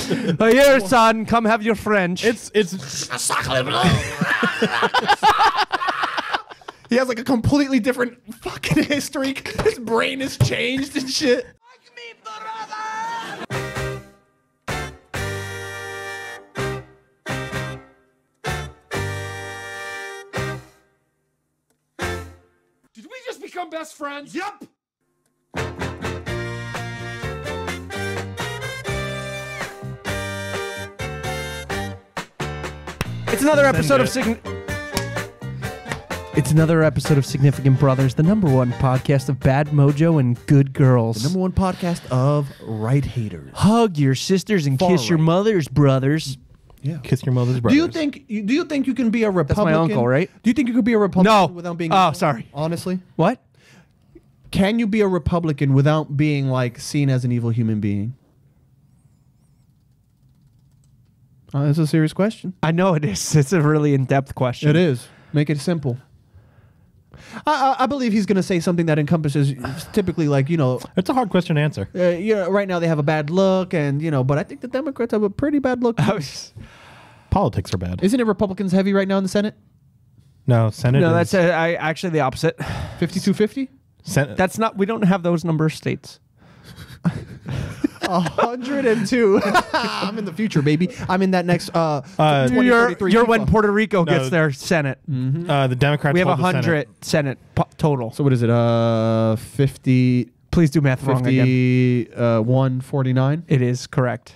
Here, son, come have your French. It's He has like a completely different fucking history. His brain has changed and shit. Did we just become best friends? Yep. It's another episode of It's another episode of Significant Brothers, the #1 podcast of bad mojo and good girls. The #1 podcast of right haters. Hug your sisters and Far kiss your right. mothers, brothers. Yeah. kiss your mother's brother. Do you think you can be a Republican? That's my uncle, right? Do you think you could be a Republican No. without being? Oh, sorry. Honestly, What? can you be a Republican without being like seen as an evil human being? That's a serious question. I know it is. It's a really in-depth question. It is. Make it simple. I believe he's going to say something that encompasses typically like, It's a hard question to answer. right now they have a bad look and, but I think the Democrats have a pretty bad look. Politics are bad. Isn't it Republicans heavy right now in the Senate? No, Senate. No, is, that's actually the opposite. 52-50? Senate. That's not. We don't have those number of states. 102. I'm in the future, baby. I'm in that next 2033 You're when FIFA. Puerto Rico No. gets their Senate. the Democrats. We have hold the 100 Senate total. So what is it? 50, Please do math wrong again. 149? It is correct.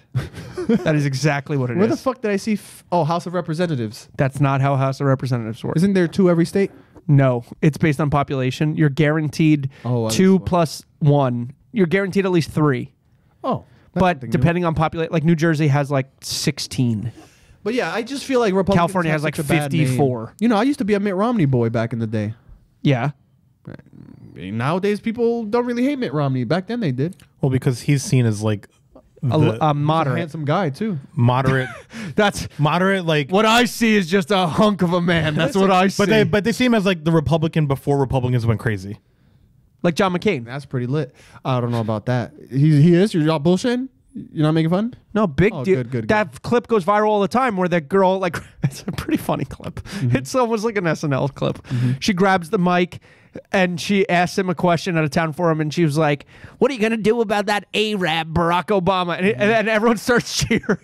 That is exactly what it is. Where the fuck did I see? House of Representatives. That's not how House of Representatives works. Isn't there 2 every state? No, it's based on population. You're guaranteed Oh, 2 that's plus 1. You're guaranteed at least 3. Oh. But depending on population, like New Jersey has like 16. But yeah, I just feel like Republicans California have has like such a bad name. 54. I used to be a Mitt Romney boy back in the day. Yeah. Nowadays, people don't really hate Mitt Romney. Back then, they did. Well, because he's seen as like A He's a moderate. handsome guy too. moderate, That's moderate. Like, what I see is just a hunk of a man. That's what I see. but they see him as like the Republican before Republicans went crazy. Like John McCain. That's pretty lit. I don't know about that. He is. You're not bullshitting. You're not making fun. No, big Oh, deal. good. That clip goes viral all the time where that girl, like, it's a pretty funny clip. It's almost like an SNL clip. She grabs the mic and she asks him a question at a town forum and she was like, what are you going to do about that Arab Barack Obama? And everyone starts cheering.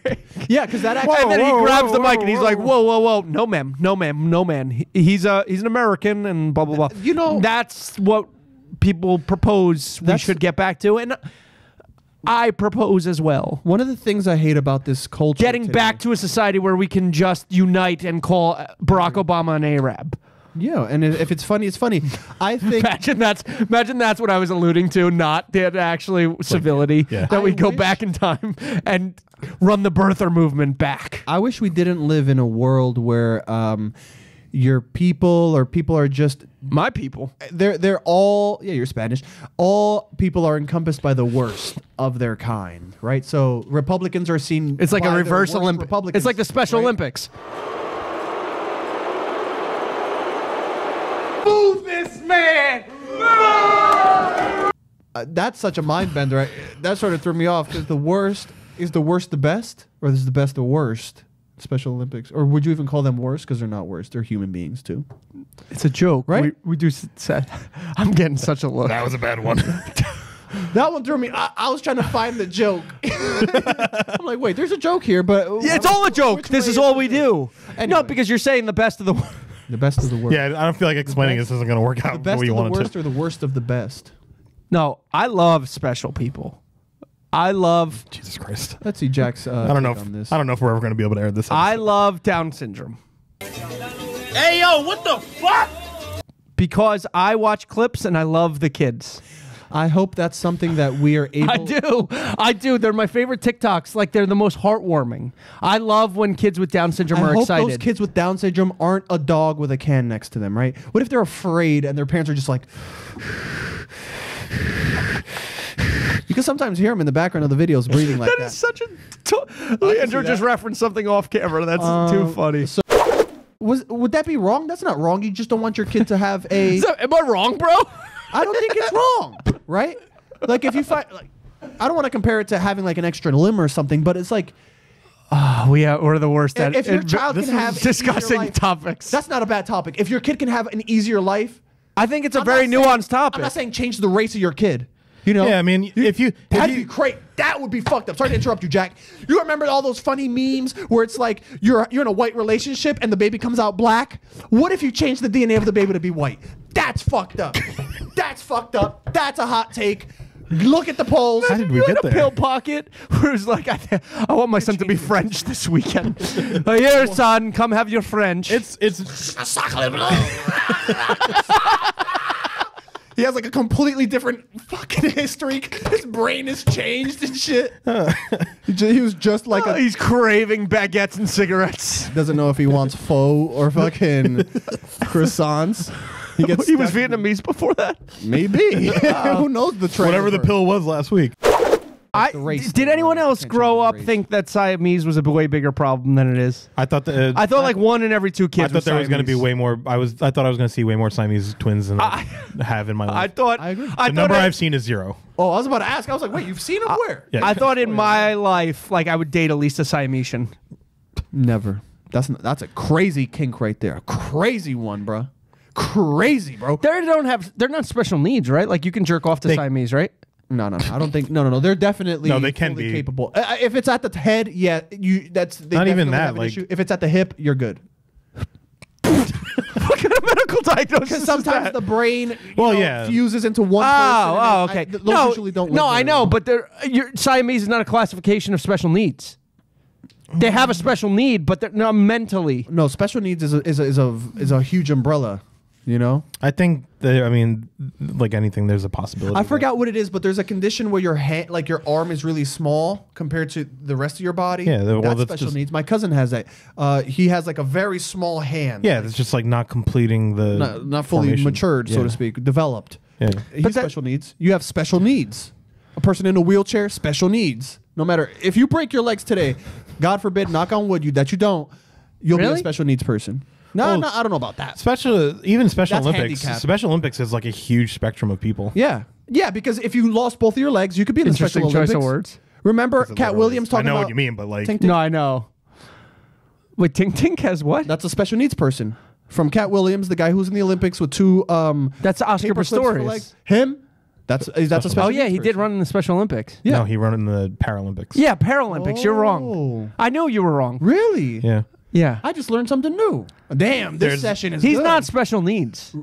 Yeah, because that actually. And then he grabs the mic and he's like, whoa. No, ma'am. No, ma'am. No, man. He's an American and blah, blah, blah. That's what people propose we should get back to. And I propose as well. One of the things I hate about this culture, Getting back to a society where we can just unite and call Barack Obama an Arab. Yeah, and if it's funny, it's funny. I think. Imagine that's what I was alluding to, not that actually civility. Yeah. That we I go wish- back in time and run the birther movement back. I wish we didn't live in a world where your people or people are just My people. they're all you're Spanish. All people are encompassed by the worst of their kind, right? So Republicans are seen. It's like by a their reverse worst Olympic. Republicans, It's like the Special right? Olympics. Move this man! That's such a mind bender. That sort of threw me off because the worst is the worst the best, or is the best the worst? Special Olympics, or would you even call them worse? Because they're not worse; they're human beings too. It's a joke, right? We do say. I'm getting such a look. That was a bad one. That one threw me. I was trying to find the joke. I'm like, wait, there's a joke here, but Yeah, it's all a joke. which This way is all we do. Anyway. No, because you're saying the best of the. The best of the worst. Yeah, I don't feel like explaining this isn't going to work out The the best way you of the wanted worst to. or the worst of the best. No, I love special people. I love. Jesus Christ. Let's see Jack's. I don't know. on this. I don't know if we're ever going to be able to air this. I episode. love Down syndrome. Hey, yo, what the fuck? Because I watch clips and I love the kids. I hope that's something that we are able. I do. They're my favorite TikToks. Like, they're the most heartwarming. I love when kids with Down syndrome I are hope excited. those kids with Down syndrome aren't a dog with a can next to them, right? What if they're afraid and their parents are just like. You can sometimes hear them in the background of the videos breathing like that. That is such a. Leandro just referenced something off camera. That's too funny. So, would that be wrong? That's not wrong. You just don't want your kid to have a. Am I wrong, bro? I don't think it's wrong, right? Like if you find, like, I don't want to compare it to having like an extra limb or something, but it's like We're the worst at If your child can have an easier discussing life, topics. that's not a bad topic. If your kid can have an easier life, I think it's a I'm very not saying- nuanced topic. I'm not saying change the race of your kid. You know? Yeah, I mean, if you That'd be great. That would be fucked up. Sorry to interrupt you, Jack. You remember all those funny memes where it's like you're in a white relationship and the baby comes out black? What if you change the DNA of the baby to be white? That's fucked up. That's fucked up. That's a hot take. Look at the polls. How did we You in get a there? pill pocket where it's like, I want my son to be French this weekend. Here, son, come have your French. It's He has like a completely different fucking history. His brain has changed and shit. He was just like a. He's craving baguettes and cigarettes. Doesn't know if he wants pho or fucking croissants. He was Vietnamese before that. Maybe. Who knows the trend? whatever the pill was last week. the race Did thing, anyone right? else Can't grow change up the race. think that Siamese was a way bigger problem than it is? I thought that. I thought like 1 in every 2 kids. I thought there was going to be Siamese. way more. I thought I was going to see way more Siamese twins than I have in my I life. thought. I agree. The thought number it- I've seen is 0. Oh, I was about to ask. I was like, wait, you've seen him where? Yeah. I thought in my life, like I would date at least a Siamesian. Never. That's a crazy kink right there. A crazy one, bro. Crazy, bro. They're not special needs, right? Like you can jerk off to They- Siamese, right? No. I don't think. No. They're definitely. No, they can fully be. capable. If it's at the head, yeah, That's they Not even definitely that, have an like- issue. If it's at the hip, you're good. What kind of medical diagnosis? Because is sometimes that? the brain, Well, yeah. fuses into one Oh, person. okay. Those usually don't. No, live I very know, long. but Siamese is not a classification of special needs. They have a special need, but they're not mentally. No, special needs is a huge umbrella. You know. I think that, I mean, like anything, there's a possibility. I that- forgot what it is, but there's a condition where your hand, like your arm, is really small compared to the rest of your body. Yeah, well, that's that's special just- needs. My cousin has that. He has like a very small hand. Yeah, it's just like not completing the. not fully formation. matured, so Yeah. to speak, developed. Yeah. He's special needs. You have special needs. A person in a wheelchair, special needs. No matter if you break your legs today, God forbid, knock on wood, you'll be a Really? special needs person. No, Well, no, I don't know about that. Special That's Olympics. handicapped. Special Olympics is like a huge spectrum of people. Yeah, because if you lost both of your legs, you could be in the Interesting Special choice Olympics. of words. Remember Because of Cat the Williams roles. talking I know about what you mean, but like, Tink Tink? No, I know. Wait, Tink Tink has what? That's a special needs person from Cat Williams, the guy who's in the Olympics with 2 That's Oscar paper clips for Pistorius. legs. Him? That's a special. Oh yeah, needs he did person. run in the Special Olympics. Yeah. no, he ran in the Paralympics. Yeah, Paralympics. You're Oh. wrong. I knew you were wrong. Really? Yeah. Yeah. I just learned something new. Damn, this There's- session is He's good. not special needs.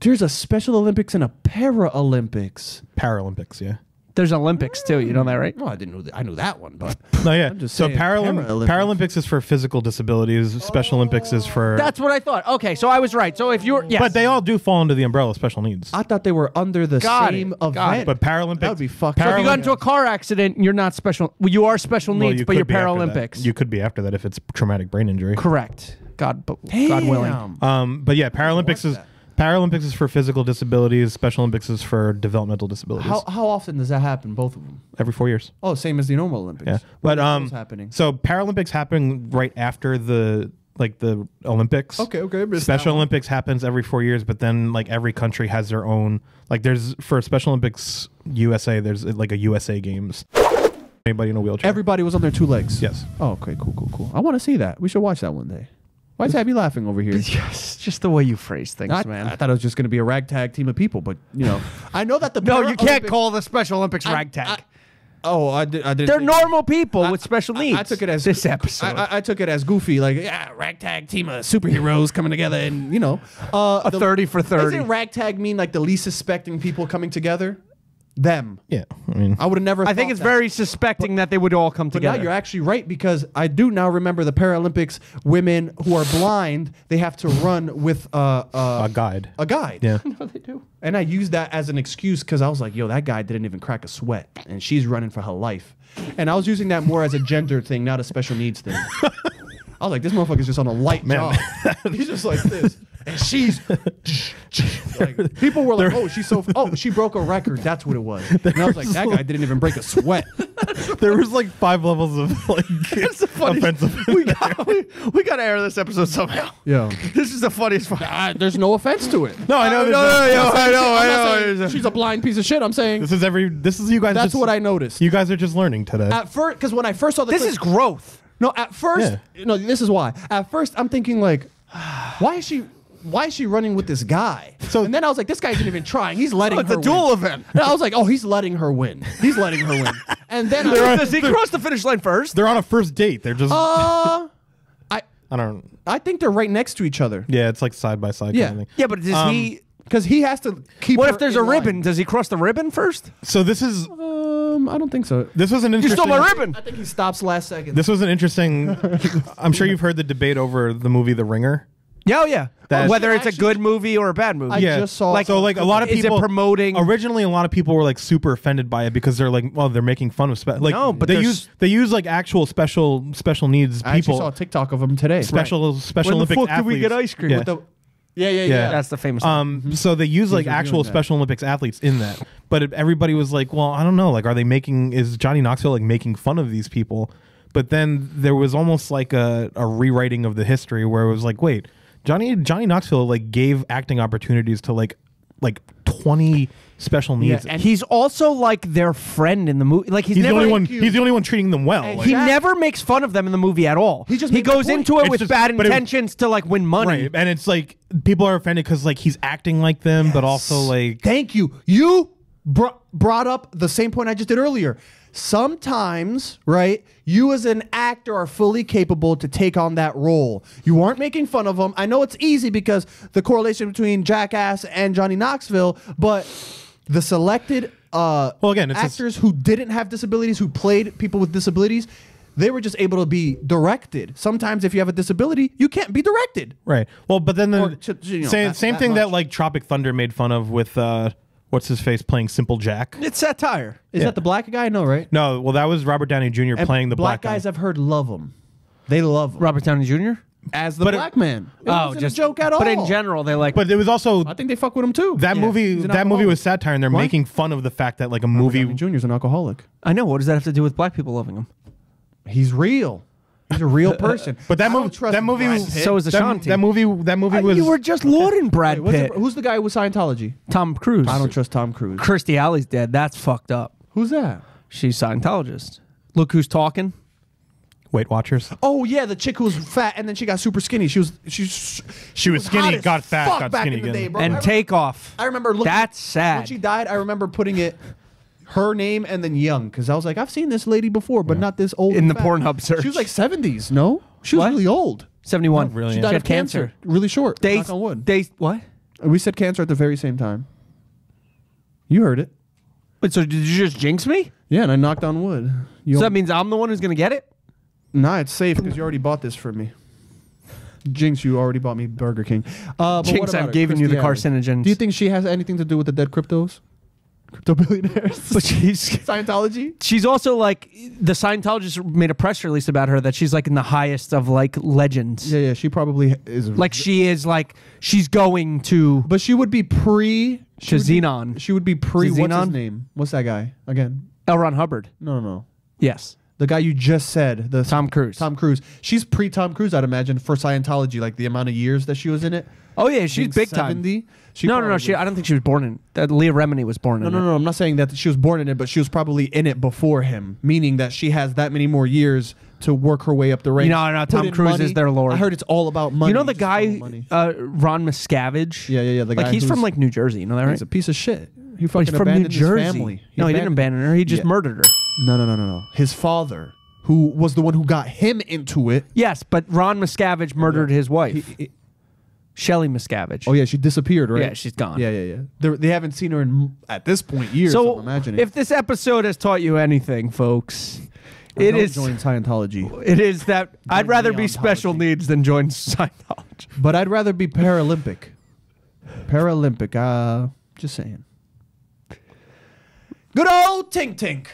There's a Special Olympics and a Paralympics. Paralympics, yeah. There's Olympics too. You know that, right? No, I didn't know that. I knew that one, but No, yeah. just So saying, Paralympics. Paralympics is for physical disabilities. Special Olympics is for. That's what I thought. Okay, so I was right. So if you're, yes. But they all do fall under the umbrella of special needs. I thought they were under the Got same it, got event. it. But Paralympics. That would be fucked So if you got up. into a car accident, you're not special. Well, you are special Well, needs, you but you're could be after that. Paralympics. You could be after that if it's traumatic brain injury. Correct. God Damn. willing. But yeah, Paralympics is that. Paralympics is for physical disabilities. Special Olympics is for developmental disabilities. How often does that happen? Both of them. Every 4 years. Oh, same as the normal Olympics. Yeah, What but is happening? So Paralympics happen right after the Olympics. Okay, missed Special that one. Olympics happens every 4 years, but then like every country has their own. Like there's for Special Olympics USA, there's like a USA Games. Anybody in a wheelchair? Everybody was on their 2 legs. Yes. Oh, okay, cool. I want to see that. We should watch that one day. Why's Abby laughing over here? Yes, just the way you phrase things, I man. thought it was just going to be a ragtag team of people, but I know that the No, you can't Paralympics- call the Special Olympics ragtag. I didn't. They're think- normal people with special needs. I took it as this episode. I took it as goofy, like ragtag team of superheroes coming together, and a 30 for 30. Doesn't ragtag mean like the least suspecting people coming together? Them. Yeah, I mean, I would have never. I think thought it's that. very suspecting that they would all come But now together. you're actually right, because I do now remember the Paralympics. Women who are blind, they have to run with a guide. a guide. Yeah. No, they do. And I used that as an excuse because I was like, yo, that guy didn't even crack a sweat, and she's running for her life. And I was using that more as a gender thing, not a special needs thing. I was like, this motherfucker's just on a light job. He's just like this. And she's like, people were like, oh, she broke a record. That's what it was. And I was like, that guy didn't even break a sweat. There was like 5 levels of like offensive. we got to air this episode somehow. Yeah. This is the funniest one. There's no offense to it. No, I know. No, there's no- I know. I'm not saying she's a blind piece of shit. I'm saying This is you guys. that's just, what I noticed. You guys are just learning today. At first, because when I first saw the This clip- is growth. No, at first, no. This is why. At first, I'm thinking like, why is she running with this guy? And then I was like, this guy isn't even trying. He's letting her it's a win. duel event. And I was like, oh, he's letting her win. He's letting her win. And then Does he cross the finish line first? They're on a first date. They're just. I don't. I think they're right next to each other. Yeah, it's like side by side. Yeah. Kind of thing. Yeah, but does he? Because he has to keep. What her if there's in a ribbon? line. Does he cross the ribbon first? So this is. I don't think so. This was an You interesting. stole my ribbon. I think he stops last second. This was an interesting. I'm sure you've heard the debate over the movie The Ringer. Yeah, oh yeah. That- Whether it's a Actually- good movie or a bad movie. I just saw. Like- So like a lot of Is it people promoting- Originally, a lot of people were like super offended by it because they're like, well, they're making fun of like No, but they there's- use like actual special needs I actually people, saw a TikTok of him today. special when the Olympic fuck athletes. do we get ice cream? Yeah. With the, yeah. That's the famous one. So they use like are actual doing that. Special Olympics athletes in that, but everybody was like, well, I don't know, like, is Johnny Knoxville like making fun of these people? But then there was almost like a rewriting of the history where it was like, wait, Johnny Knoxville like gave acting opportunities to like 20 special needs. and He's also like their friend in the movie. Like he's He's the never. only one. He's the only one treating them well. Like, He never makes fun of them in the movie at all. He just he made the goes point. into it It's with just- bad but it- intentions to like win money. right, and it's like people are offended because like he's acting like them, but also like Thank you. You brought up the same point I just did earlier. Sometimes, right, you as an actor are fully capable to take on that role. You aren't making fun of them. I know it's easy because the correlation between Jackass and Johnny Knoxville, but the selected again, it's actors who didn't have disabilities, who played people with disabilities, they were just able to be directed. Sometimes if you have a disability, you can't be directed. right. Well, but then Or the you know, same that- same that thing much. that like Tropic Thunder made fun of with what's his face playing Simple Jack. It's satire. Is that the black guy? No, right? No, well that was Robert Downey Jr. And playing the black guys guy. I've heard love him. They love him. Robert Downey Jr. As the But it- black man. It wasn't a joke at all. But in general, they like. But it was also I think they fuck with him too. that movie. He's an That movie alcoholic. was satire, and they're What? making fun of the fact that like a Robert movie. Downey Jr.'s an alcoholic. I know. What does that have to do with black people loving him? He's real. He's a real person. But that I don't movie. trust That movie Brad was. Pitt. So is that, Ashanti. that movie. That movie was. You were just lauding Brad Wait, Pitt. who's the guy with Scientology? Tom Cruise. I don't trust Tom Cruise. Kirstie Alley's dead. That's fucked up. Who's that? She's Scientologist. Look who's talking. Weight Watchers. Oh yeah, the chick who was fat and then she got super skinny. She was skinny, hot as got fat, fuck got back skinny in the again. day, bro. And Takeoff. I remember looking. That's sad. When she died, I remember putting it her name and then young because I was like, I've seen this lady before, but not this old. In and the fat. Pornhub search. She was like 70s. No, she was What? really old. 71. Not really. She Yeah. died She of had cancer. Really short. They, Knock on wood. what? We said cancer at the very same time. You heard it. Wait, so did you just jinx me? Yeah, and I knocked on wood. You So that means I'm the one who's going to get it? Nah, it's safe because you already bought this for me. Jinx, you already bought me Burger King. But Jinx, what about I've her? given you the Kirstie Alley. carcinogens. Do you think she has anything to do with the dead cryptos? Crypto billionaires? But she's Scientology? she's also like the Scientologist made a press release about her that she's like in the highest of like legends. Yeah, she probably is. Like she is like she's going to But she would be pre... To Xenon. She would be pre... To What's his Xenon? name? What's that guy? Again. L. Ron Hubbard. No. Yes. The guy you just said. The Tom Cruise. Tom Cruise. She's pre-Tom Cruise, I'd imagine, for Scientology, like the amount of years that she was in it. Oh yeah, she's Think big time. 70? She No. probably- She, I don't think she was born in that. Leah Remini was born in it. No. I'm not saying that she was born in it, but she was probably in it before him, meaning that she has that many more years to work her way up the ranks. No, Put Tom in Cruise money. is their lord. I heard it's all about money. You know the just follow guy, money. Ron Miscavige? Yeah. The guy Like he's from who's- like New Jersey. You know that right? He's a piece of shit. He But fucking he's from New abandoned his Jersey. family. No, he didn't abandon her. He just Yeah. murdered her. No. His father, who was the one who got him into it. Yes, but Ron Miscavige murdered his wife, He- Shelley Miscavige. oh yeah, she disappeared, right? Yeah, she's gone. Yeah. They haven't seen her in at this point years. So I'm imagining. if this episode has taught you anything, folks, it Don't is join Scientology, it is that I'd rather be Neontology. special needs than join Scientology. but I'd rather be Paralympic. Just saying. Good old Tink Tink.